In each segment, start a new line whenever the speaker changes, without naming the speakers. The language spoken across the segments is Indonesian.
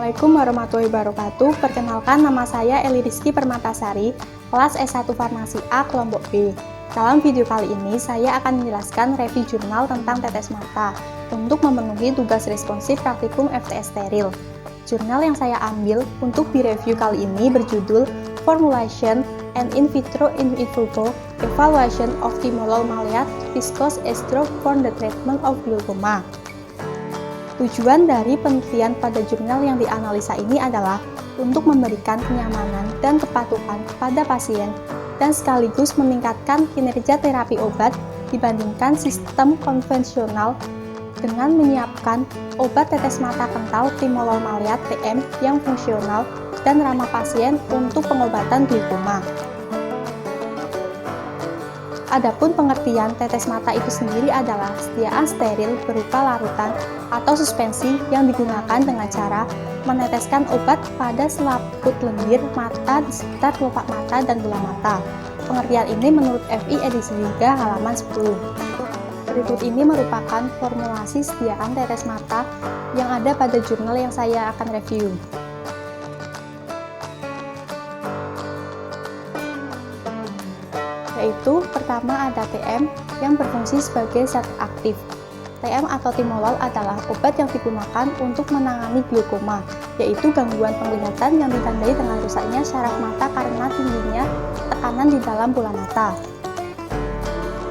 Assalamualaikum warahmatullahi wabarakatuh. Perkenalkan, nama saya Eli Rizky Permatasari, kelas S1 Farmasi A kelompok B. Dalam video kali ini, saya akan menjelaskan review jurnal tentang tetes mata untuk memenuhi tugas responsif praktikum FTS steril. Jurnal yang saya ambil untuk direview kali ini berjudul Formulation and In Vitro in Vivo Evaluation of Timolol Maleate Viscous Eye Drop for the Treatment of Glaucoma. Tujuan dari penelitian pada jurnal yang dianalisa ini adalah untuk memberikan kenyamanan dan kepatuhan pada pasien dan sekaligus meningkatkan kinerja terapi obat dibandingkan sistem konvensional dengan menyiapkan obat tetes mata kental Timolol Maleate TM yang fungsional dan ramah pasien untuk pengobatan glaukoma. Adapun pengertian tetes mata itu sendiri adalah sediaan steril berupa larutan atau suspensi yang digunakan dengan cara meneteskan obat pada selaput lendir mata di sekitar kelopak mata dan bola mata. Pengertian ini menurut FI edisi 3 halaman 10. Berikut ini merupakan formulasi sediaan tetes mata yang ada pada jurnal yang saya akan review. Yaitu pertama ada TM yang berfungsi sebagai zat aktif. TM atau timolol adalah obat yang digunakan untuk menangani glaukoma, yaitu gangguan penglihatan yang ditandai dengan rusaknya syaraf mata karena tingginya tekanan di dalam bola mata.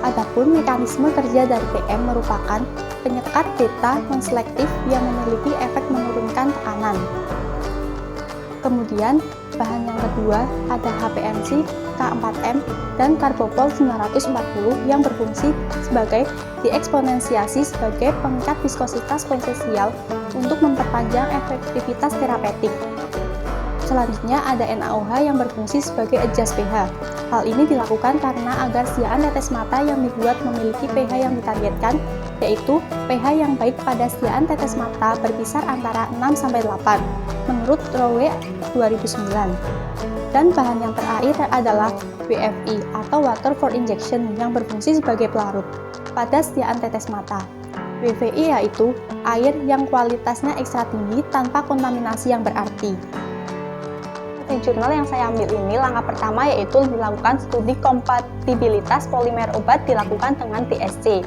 Adapun mekanisme kerja dari TM merupakan penyekat beta yang selektif yang memiliki efek menurunkan tekanan. Kemudian bahan yang kedua ada HPMC, K4M, dan Carbopol 940 yang berfungsi sebagai dieksponensiasi sebagai pengikat viskositas potensial untuk memperpanjang efektivitas terapeutik. Selanjutnya ada NaOH yang berfungsi sebagai adjust pH. Hal ini dilakukan karena agar sediaan tetes mata yang dibuat memiliki pH yang ditargetkan, yaitu pH yang baik pada sediaan tetes mata berkisar antara 6-8 menurut Rowe 2009. Dan bahan yang terakhir adalah WFI atau Water for Injection yang berfungsi sebagai pelarut pada sediaan tetes mata. WFI yaitu air yang kualitasnya ekstra tinggi tanpa kontaminasi yang berarti. Di jurnal yang saya ambil ini, langkah pertama yaitu dilakukan studi kompatibilitas polimer obat dilakukan dengan TSC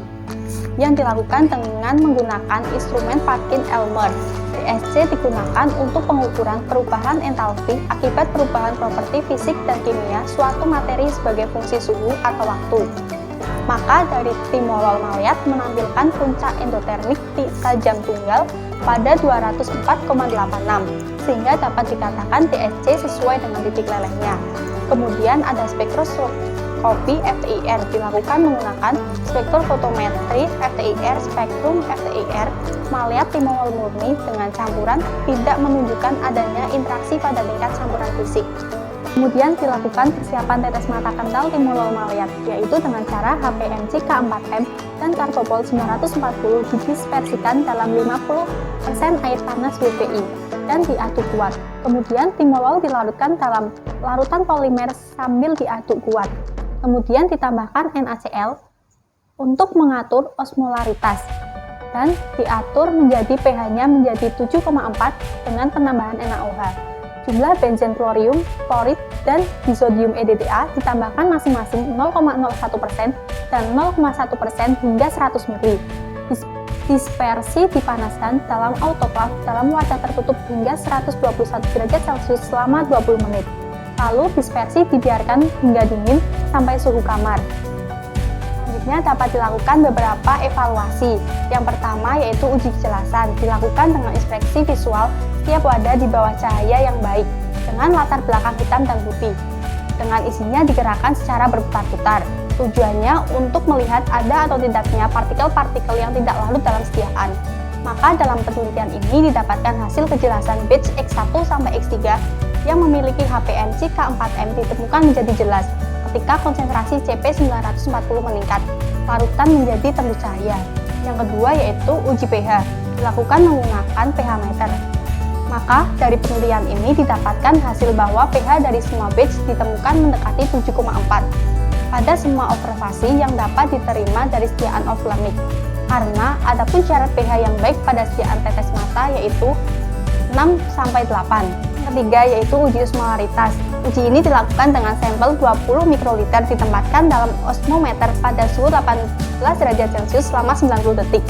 yang dilakukan dengan menggunakan instrumen Parkin-Elmer. TSC digunakan untuk pengukuran perubahan entalpi akibat perubahan properti fisik dan kimia suatu materi sebagai fungsi suhu atau waktu. Maka dari Timolol Maleate menampilkan puncak endotermik tajam tunggal pada 204,86 sehingga dapat dikatakan TSC sesuai dengan titik lelehnya. Kemudian ada spektroskopi FTIR dilakukan menggunakan spektrofotometri FTIR spektrum FTIR Maleate Timolol murni dengan campuran tidak menunjukkan adanya interaksi pada tingkat campuran fisik. Kemudian dilakukan persiapan tetes mata kental Timolol Maleate, yaitu dengan cara HPMC K4M dan Carbopol 940 didispersikan dalam 50% air panas WPI dan diaduk kuat. Kemudian timolol dilarutkan dalam larutan polimer sambil diaduk kuat. Kemudian ditambahkan NaCl untuk mengatur osmolaritas dan diatur menjadi pH-nya menjadi 7,4 dengan penambahan NaOH. Jumlah benzen klorium, klorid, dan disodium EDTA ditambahkan masing-masing 0,01% dan 0,1% hingga 100 ml. Dispersi dipanaskan dalam autoclave dalam wadah tertutup hingga 121 derajat Celcius selama 20 menit. Lalu dispersi dibiarkan hingga dingin sampai suhu kamar. Selanjutnya dapat dilakukan beberapa evaluasi. Yang pertama yaitu uji kejelasan, dilakukan dengan inspeksi visual setiap wadah di bawah cahaya yang baik dengan latar belakang hitam dan putih. Dengan isinya digerakkan secara berputar-putar. Tujuannya untuk melihat ada atau tidaknya partikel-partikel yang tidak larut dalam sediaan. Maka dalam penelitian ini didapatkan hasil kejelasan batch X1 sampai X3 yang memiliki HPMC K4M ditemukan menjadi jelas ketika konsentrasi CP940 meningkat, larutan menjadi tembus cahaya. Yang kedua yaitu uji pH, dilakukan menggunakan pH meter. Maka dari penelitian ini didapatkan hasil bahwa pH dari semua batch ditemukan mendekati 7,4 pada semua observasi yang dapat diterima dari sediaan ophthalmik. Karena adapun syarat pH yang baik pada sediaan tetes mata yaitu 6-8. Ketiga yaitu uji osmolaritas. Uji ini dilakukan dengan sampel 20 mikroliter ditempatkan dalam osmometer pada suhu 18 derajat Celcius selama 90 detik.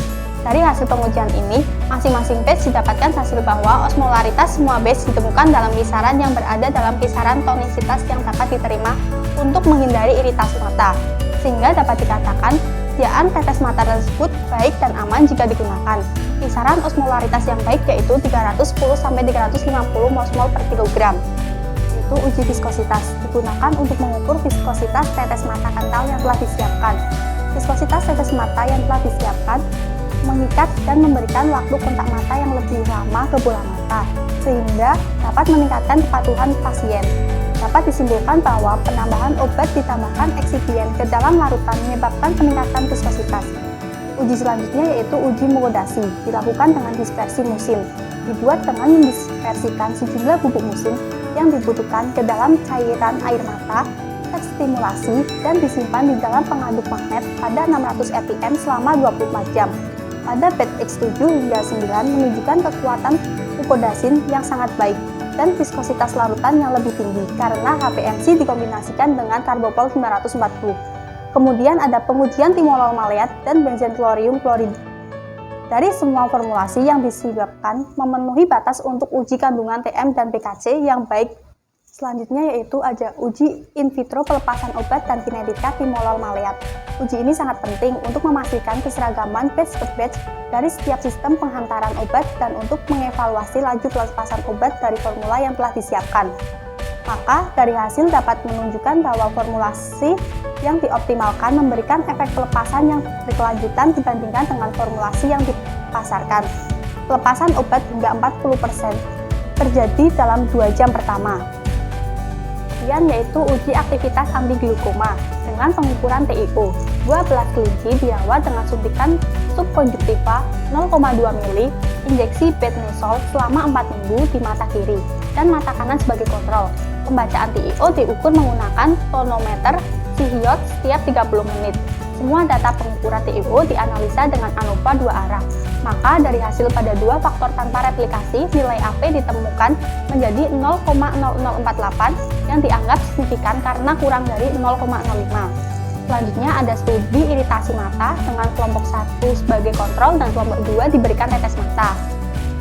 Dari hasil pengujian ini, masing-masing batch didapatkan hasil bahwa osmolaritas semua batch ditemukan dalam kisaran yang berada dalam kisaran tonisitas yang dapat diterima untuk menghindari iritasi mata, sehingga dapat dikatakan sediaan tetes mata tersebut baik dan aman jika digunakan. Kisaran osmolaritas yang baik yaitu 310-350 mol per kilogram. Itu uji viskositas, digunakan untuk mengukur viskositas tetes mata kental yang telah disiapkan. Viskositas tetes mata yang telah disiapkan mengikat dan memberikan waktu kontak mata yang lebih lama ke bola mata, sehingga dapat meningkatkan kepatuhan pasien. Dapat disimpulkan bahwa penambahan obat ditambahkan eksibien ke dalam larutan menyebabkan peningkatan viskositas. Uji selanjutnya yaitu uji mukodasi, dilakukan dengan dispersi musim. Dibuat dengan mendispersikan sejumlah bubuk musim yang dibutuhkan ke dalam cairan air mata, terstimulasi, dan disimpan di dalam pengaduk magnet pada 600 rpm selama 24 jam. Pada batch X7 hingga 9 menunjukkan kekuatan mukodasin yang sangat baik dan viskositas larutan yang lebih tinggi karena HPMC dikombinasikan dengan karbopol 940. Kemudian ada pengujian timolol maleat dan benzen klorium klorid. Dari semua formulasi yang disiapkan memenuhi batas untuk uji kandungan TM dan PKC yang baik. Selanjutnya yaitu ada uji in vitro pelepasan obat dan kinetika timolol maleat. Uji ini sangat penting untuk memastikan keseragaman batch per batch dari setiap sistem penghantaran obat dan untuk mengevaluasi laju pelepasan obat dari formula yang telah disiapkan. Maka dari hasil dapat menunjukkan bahwa formulasi yang dioptimalkan memberikan efek pelepasan yang berkelanjutan dibandingkan dengan formulasi yang dipasarkan. Pelepasan obat hingga 40% terjadi dalam 2 jam pertama. Yaitu uji aktivitas antiglukoma dengan pengukuran TIO. 12 kelinci dirawat dengan suntikan subkonjuktiva 0,2 ml injeksi betnesol selama 4 minggu di mata kiri dan mata kanan sebagai kontrol. Pembacaan TIO diukur menggunakan tonometer Sihyot setiap 30 menit. Semua data pengukuran TIO dianalisa dengan ANOVA 2 arah. Maka dari hasil pada 2 faktor tanpa replikasi, nilai AP ditemukan menjadi 0,0048 yang dianggap signifikan karena kurang dari 0,05. Selanjutnya ada studi iritasi mata dengan kelompok 1 sebagai kontrol dan kelompok 2 diberikan tetes mata.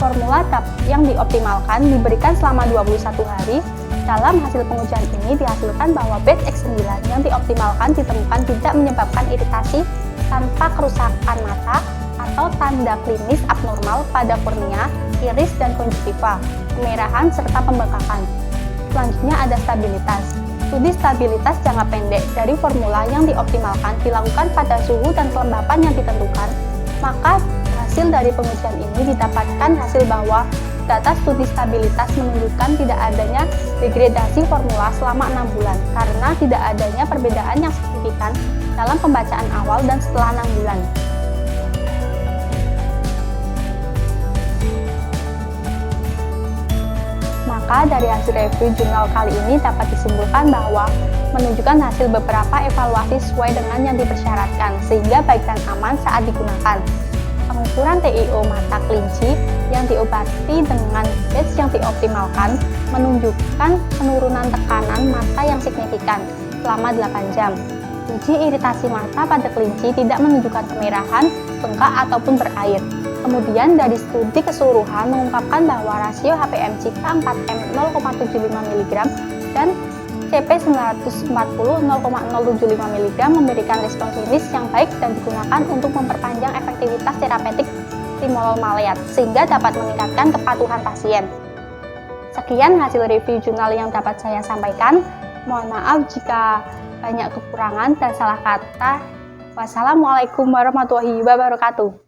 Formula yang dioptimalkan diberikan selama 21 hari. Dalam hasil pengujian ini dihasilkan bahwa batch X9 yang dioptimalkan ditemukan tidak menyebabkan iritasi tanpa kerusakan mata atau tanda klinis abnormal pada kornea, iris, dan konjuktiva, kemerahan, serta pembengkakan. Selanjutnya ada stabilitas. Studi stabilitas jangka pendek dari formula yang dioptimalkan dilakukan pada suhu dan kelembapan yang ditentukan. Maka hasil dari pengujian ini didapatkan hasil bahwa data studi stabilitas menunjukkan tidak adanya degradasi formula selama 6 bulan karena tidak adanya perbedaan yang signifikan dalam pembacaan awal dan setelah 6 bulan. Maka dari hasil review jurnal kali ini dapat disimpulkan bahwa menunjukkan hasil beberapa evaluasi sesuai dengan yang dipersyaratkan sehingga baik dan aman saat digunakan. Pengukuran TIO mata kelinci yang diobati dengan batch yang dioptimalkan menunjukkan penurunan tekanan mata yang signifikan selama 8 jam. Uji iritasi mata pada kelinci tidak menunjukkan kemerahan, bengkak, ataupun berair. Kemudian dari studi keseluruhan mengungkapkan bahwa rasio HPMC K4M 0,75 mg dan CP940 0,075 mg memberikan respons klinis yang baik dan digunakan untuk memperpanjang efektivitas terapeutik timolol maleat sehingga dapat meningkatkan kepatuhan pasien. Sekian hasil review jurnal yang dapat saya sampaikan. Mohon maaf jika banyak kekurangan dan salah kata. Wassalamualaikum warahmatullahi wabarakatuh.